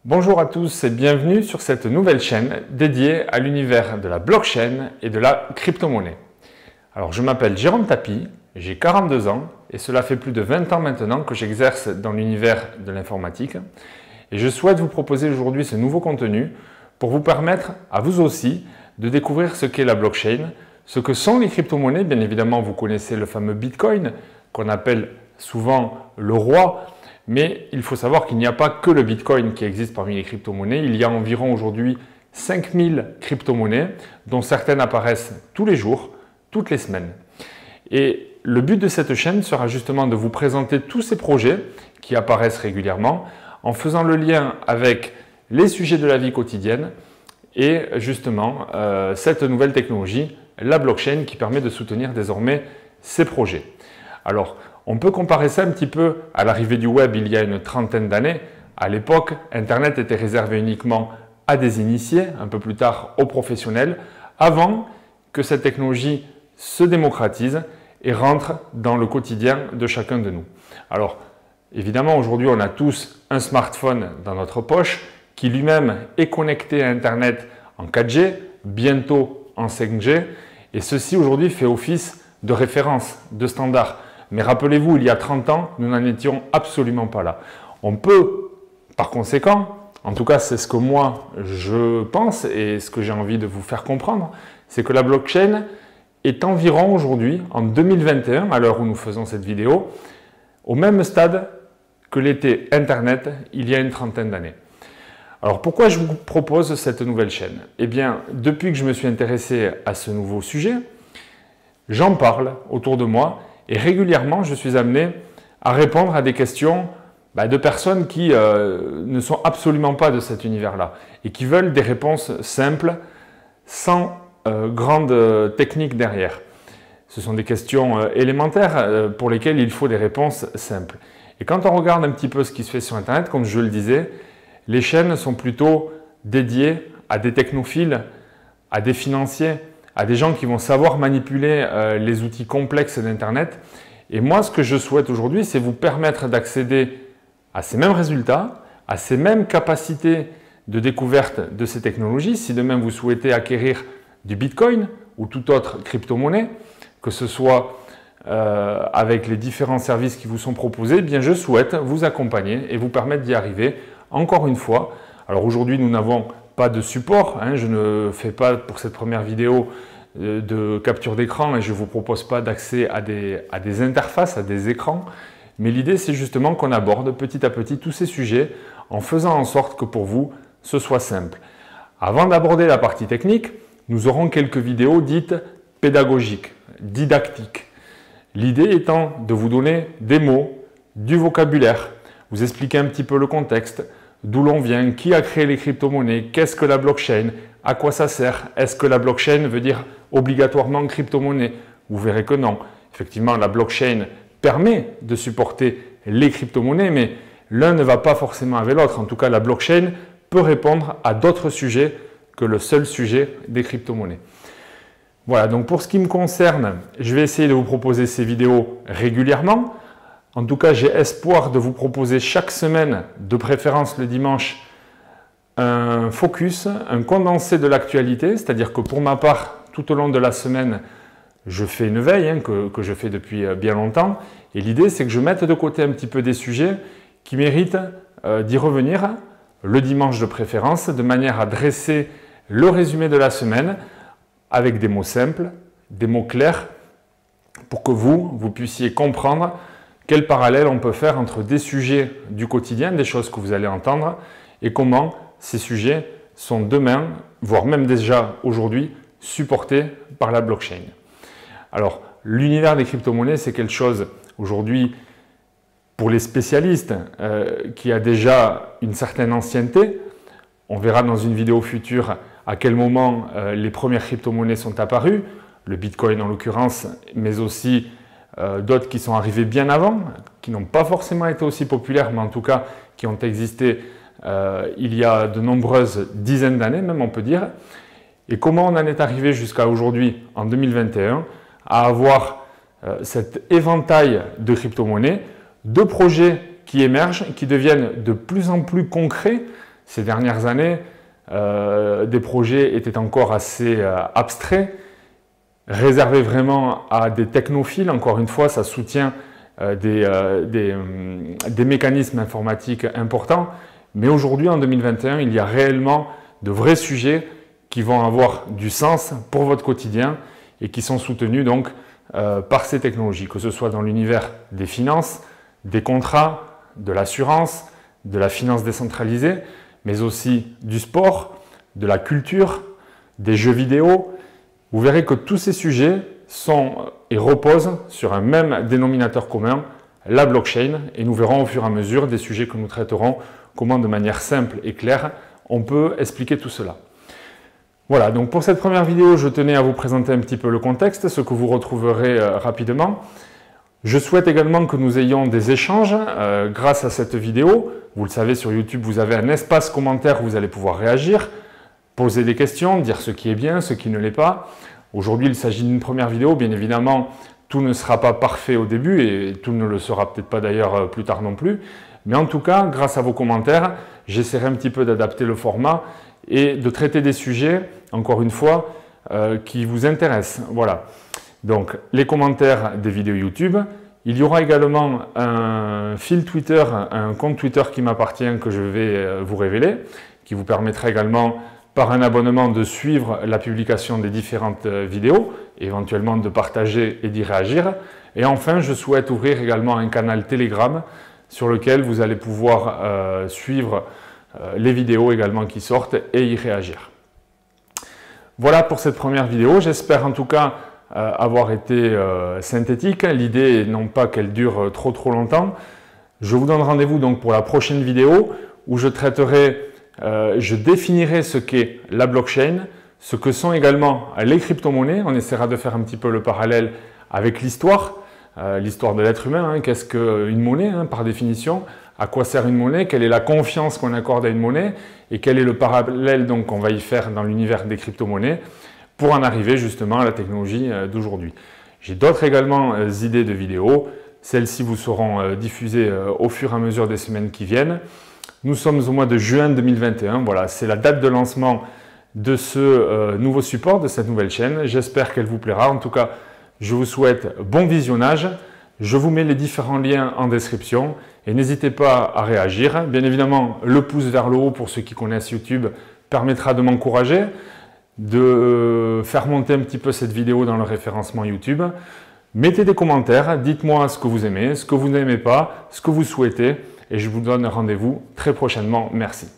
Bonjour à tous et bienvenue sur cette nouvelle chaîne dédiée à l'univers de la blockchain et de la crypto-monnaie. Alors je m'appelle Jérôme Tapie, j'ai 42 ans et cela fait plus de 20 ans maintenant que j'exerce dans l'univers de l'informatique et je souhaite vous proposer aujourd'hui ce nouveau contenu pour vous permettre à vous aussi de découvrir ce qu'est la blockchain, ce que sont les crypto-monnaies. Bien évidemment, vous connaissez le fameux Bitcoin qu'on appelle souvent le roi. Mais il faut savoir qu'il n'y a pas que le Bitcoin qui existe parmi les crypto-monnaies. Il y a environ aujourd'hui 5000 crypto-monnaies, dont certaines apparaissent tous les jours, toutes les semaines. Et le but de cette chaîne sera justement de vous présenter tous ces projets qui apparaissent régulièrement, en faisant le lien avec les sujets de la vie quotidienne et justement cette nouvelle technologie, la blockchain, qui permet de soutenir désormais ces projets. Alors, on peut comparer ça un petit peu à l'arrivée du web il y a une trentaine d'années. À l'époque, Internet était réservé uniquement à des initiés, un peu plus tard aux professionnels, avant que cette technologie se démocratise et rentre dans le quotidien de chacun de nous. Alors, évidemment, aujourd'hui, on a tous un smartphone dans notre poche qui lui-même est connecté à Internet en 4G, bientôt en 5G, et ceci aujourd'hui fait office de référence, de standard. Mais rappelez-vous, il y a 30 ans, nous n'en étions absolument pas là. On peut, par conséquent, en tout cas c'est ce que moi je pense et ce que j'ai envie de vous faire comprendre, c'est que la blockchain est environ aujourd'hui, en 2021, à l'heure où nous faisons cette vidéo, au même stade que l'était Internet il y a une trentaine d'années. Alors pourquoi je vous propose cette nouvelle chaîne? Eh bien, depuis que je me suis intéressé à ce nouveau sujet, j'en parle autour de moi. Et régulièrement, je suis amené à répondre à des questions de personnes qui ne sont absolument pas de cet univers-là et qui veulent des réponses simples, sans grande technique derrière. Ce sont des questions élémentaires pour lesquelles il faut des réponses simples. Et quand on regarde un petit peu ce qui se fait sur Internet, comme je le disais, les chaînes sont plutôt dédiées à des technophiles, à des financiers, à des gens qui vont savoir manipuler les outils complexes d'Internet. Et moi, ce que je souhaite aujourd'hui, c'est vous permettre d'accéder à ces mêmes résultats, à ces mêmes capacités de découverte de ces technologies. Si demain vous souhaitez acquérir du Bitcoin ou toute autre crypto-monnaie, que ce soit avec les différents services qui vous sont proposés, eh bien je souhaite vous accompagner et vous permettre d'y arriver encore une fois. Alors aujourd'hui, nous n'avons pas de support, je ne fais pas pour cette première vidéo de capture d'écran et je ne vous propose pas d'accès à des interfaces, à des écrans. Mais l'idée, c'est justement qu'on aborde petit à petit tous ces sujets en faisant en sorte que pour vous, ce soit simple. Avant d'aborder la partie technique, nous aurons quelques vidéos dites pédagogiques, didactiques. L'idée étant de vous donner des mots, du vocabulaire, vous expliquer un petit peu le contexte, d'où l'on vient, qui a créé les crypto-monnaies, qu'est-ce que la blockchain, à quoi ça sert, est-ce que la blockchain veut dire obligatoirement crypto-monnaie? Vous verrez que non. Effectivement, la blockchain permet de supporter les crypto-monnaies, mais l'un ne va pas forcément avec l'autre. En tout cas, la blockchain peut répondre à d'autres sujets que le seul sujet des crypto-monnaies. Voilà, donc pour ce qui me concerne, je vais essayer de vous proposer ces vidéos régulièrement. En tout cas, j'ai espoir de vous proposer chaque semaine, de préférence le dimanche, un focus, un condensé de l'actualité. C'est-à-dire que pour ma part, tout au long de la semaine, je fais une veille que je fais depuis bien longtemps. Et l'idée, c'est que je mette de côté un petit peu des sujets qui méritent d'y revenir le dimanche de préférence, de manière à dresser le résumé de la semaine avec des mots simples, des mots clairs, pour que vous puissiez comprendre quel parallèle on peut faire entre des sujets du quotidien, des choses que vous allez entendre, et comment ces sujets sont demain, voire même déjà aujourd'hui, supportés par la blockchain. Alors, l'univers des crypto-monnaies, c'est quelque chose aujourd'hui, pour les spécialistes, qui a déjà une certaine ancienneté. On verra dans une vidéo future à quel moment les premières crypto-monnaies sont apparues, le Bitcoin en l'occurrence, mais aussi d'autres qui sont arrivés bien avant, qui n'ont pas forcément été aussi populaires, mais en tout cas qui ont existé il y a de nombreuses dizaines d'années, même on peut dire. Et comment on en est arrivé jusqu'à aujourd'hui, en 2021, à avoir cet éventail de crypto-monnaies, de projets qui émergent, qui deviennent de plus en plus concrets, Ces dernières années, des projets étaient encore assez abstraits, réservés vraiment à des technophiles. Encore une fois, ça soutient des mécanismes informatiques importants. Mais aujourd'hui, en 2021, il y a réellement de vrais sujets qui vont avoir du sens pour votre quotidien et qui sont soutenus donc par ces technologies, que ce soit dans l'univers des finances, des contrats, de l'assurance, de la finance décentralisée, mais aussi du sport, de la culture, des jeux vidéo. Vous verrez que tous ces sujets sont et reposent sur un même dénominateur commun, la blockchain, et nous verrons au fur et à mesure des sujets que nous traiterons, comment de manière simple et claire on peut expliquer tout cela. Voilà, donc pour cette première vidéo, je tenais à vous présenter un petit peu le contexte, ce que vous retrouverez rapidement. Je souhaite également que nous ayons des échanges grâce à cette vidéo. Vous le savez, sur YouTube, vous avez un espace commentaire où vous allez pouvoir réagir, poser des questions, dire ce qui est bien, ce qui ne l'est pas. Aujourd'hui, il s'agit d'une première vidéo. Bien évidemment, tout ne sera pas parfait au début et tout ne le sera peut-être pas d'ailleurs plus tard non plus. Mais en tout cas, grâce à vos commentaires, j'essaierai un petit peu d'adapter le format et de traiter des sujets, encore une fois, qui vous intéressent. Voilà. Donc, les commentaires des vidéos YouTube. Il y aura également un fil Twitter, un compte Twitter qui m'appartient que je vais vous révéler, qui vous permettra également, par un abonnement, de suivre la publication des différentes vidéos, éventuellement de partager et d'y réagir. Et enfin, je souhaite ouvrir également un canal Telegram sur lequel vous allez pouvoir suivre les vidéos également qui sortent et y réagir. Voilà pour cette première vidéo. J'espère en tout cas avoir été synthétique. L'idée n'est non pas qu'elle dure trop longtemps. Je vous donne rendez-vous donc pour la prochaine vidéo où je traiterai, je définirai ce qu'est la blockchain, ce que sont également les crypto-monnaies. On essaiera de faire un petit peu le parallèle avec l'histoire de l'être humain. Hein. Qu'est-ce qu'une monnaie par définition? À quoi sert une monnaie? Quelle est la confiance qu'on accorde à une monnaie? Et quel est le parallèle donc qu'on va y faire dans l'univers des crypto-monnaies pour en arriver justement à la technologie d'aujourd'hui. J'ai d'autres également idées de vidéos. Celles-ci vous seront diffusées au fur et à mesure des semaines qui viennent. Nous sommes au mois de juin 2021. Voilà, c'est la date de lancement de ce nouveau support, de cette nouvelle chaîne. J'espère qu'elle vous plaira. En tout cas, je vous souhaite bon visionnage. Je vous mets les différents liens en description et n'hésitez pas à réagir. Bien évidemment, le pouce vers le haut pour ceux qui connaissent YouTube permettra de m'encourager, de faire monter un petit peu cette vidéo dans le référencement YouTube. Mettez des commentaires, dites-moi ce que vous aimez, ce que vous n'aimez pas, ce que vous souhaitez et je vous donne rendez-vous très prochainement. Merci.